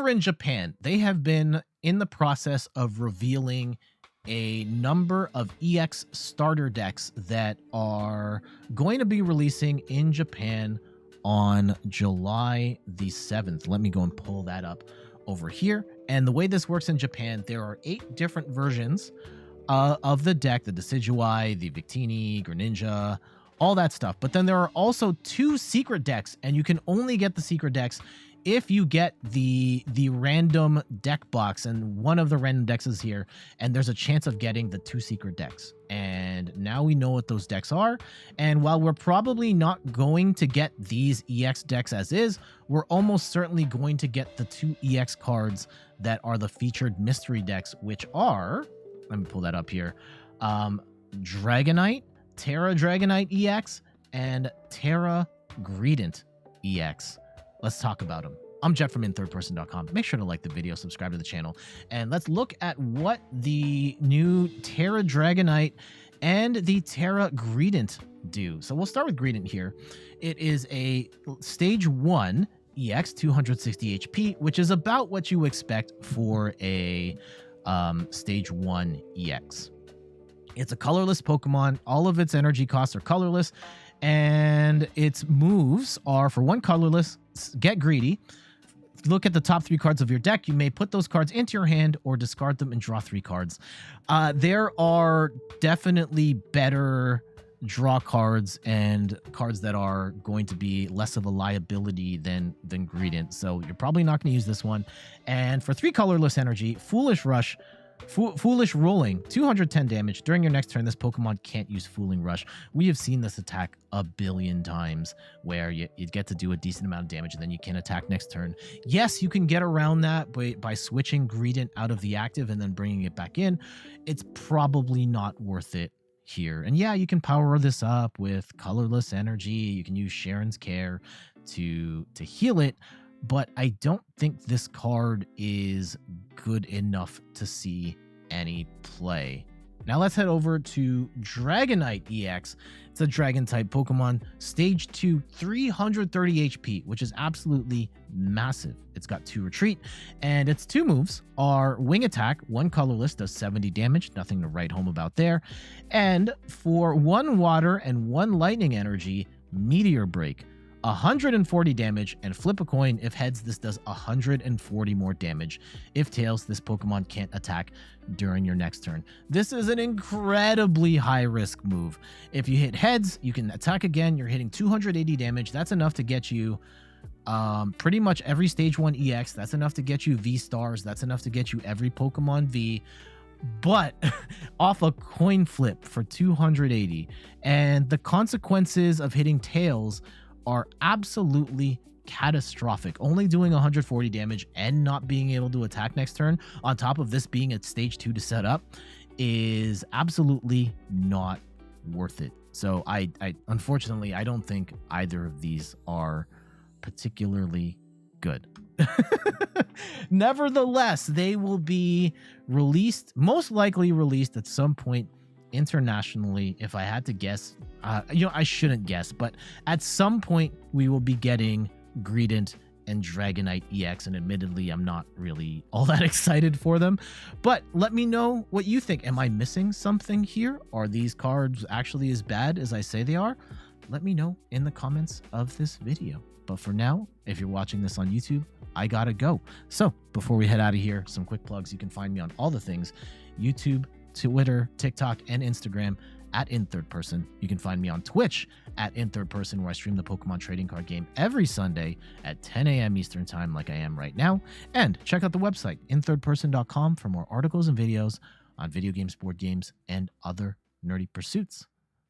over in Japan, they have been in the process of revealing a number of EX starter decks that are going to be releasing in Japan on July the 7th. Let me go and pull that up over here. And the way this works in Japan, there are 8 different versions of the deck, the Decidueye, the Victini, Greninja, all that stuff. But then there are also 2 secret decks, and you can only get the secret decks if you get the random deck box, and one of the random decks is here, and there's a chance of getting the 2 secret decks. And now we know what those decks are. And while we're probably not going to get these EX decks as is, we're almost certainly going to get the 2 EX cards that are the featured mystery decks, which are, let me pull that up here, Dragonite, Terra Dragonite EX, and Terra Greedent EX. Let's talk about them. I'm Jet from inthirdperson.com. Make sure to like the video, subscribe to the channel, and let's look at what the new Terra Dragonite and the Terra Greedent do. So we'll start with Greedent here. It is a stage 1 EX, 260 HP, which is about what you expect for a stage 1 EX. It's a colorless Pokemon. All of its energy costs are colorless, and its moves are, for 1 colorless, get greedy. Look at the top 3 cards of your deck. You may put those cards into your hand or discard them and draw 3 cards. There are definitely better draw cards and cards that are going to be less of a liability than Greedent. So you're probably not going to use this one. And for 3 colorless energy, Foolish Rush, Foolish Rolling, 210 damage. During your next turn, this Pokemon can't use Fooling Rush. We have seen this attack a billion times, where you get to do a decent amount of damage and then you can attack next turn. Yes, you can get around that by switching Greedent out of the active and then bringing it back in. It's probably not worth it here. And yeah, you can power this up with colorless energy. You can use Sharon's Care to heal it, but I don't think this card is good enough to see any play. Now let's head over to Dragonite EX. It's a dragon type Pokemon, stage 2, 330 HP, which is absolutely massive. It's got 2 retreat, and its 2 moves are Wing Attack, 1 colorless, does 70 damage, nothing to write home about there. And for 1 water and 1 lightning energy, Meteor Break, 140 damage, and flip a coin. If heads, this does 140 more damage. If tails, this Pokemon can't attack during your next turn. This is an incredibly high risk move. If you hit heads, you can attack again. You're hitting 280 damage. That's enough to get you pretty much every stage 1 EX. That's enough to get you V stars. That's enough to get you every Pokemon V. But off a coin flip for 280, and the consequences of hitting tails are absolutely catastrophic. Only doing 140 damage and not being able to attack next turn, on top of this being at stage 2 to set up, is absolutely not worth it. So I unfortunately, I don't think either of these are particularly good. Nevertheless, they will be released, most likely released at some point internationally. If I had to guess, I shouldn't guess, but at some point we will be getting Greedent and Dragonite EX, and admittedly I'm not really all that excited for them, but let me know what you think. Am I missing something here? Are these cards actually as bad as I say they are? Let me know in the comments of this video. But for now, if you're watching this on YouTube, I gotta go. So before we head out of here, some quick plugs. You can find me on all the things: YouTube, Twitter, TikTok, and Instagram at InThirdPerson. You can find me on Twitch at InThirdPerson, where I stream the Pokemon trading card game every Sunday at 10 a.m. Eastern time, like I am right now. And check out the website, inthirdperson.com, for more articles and videos on video games, board games, and other nerdy pursuits.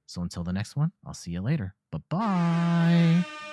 So until the next one, I'll see you later. Bye-bye.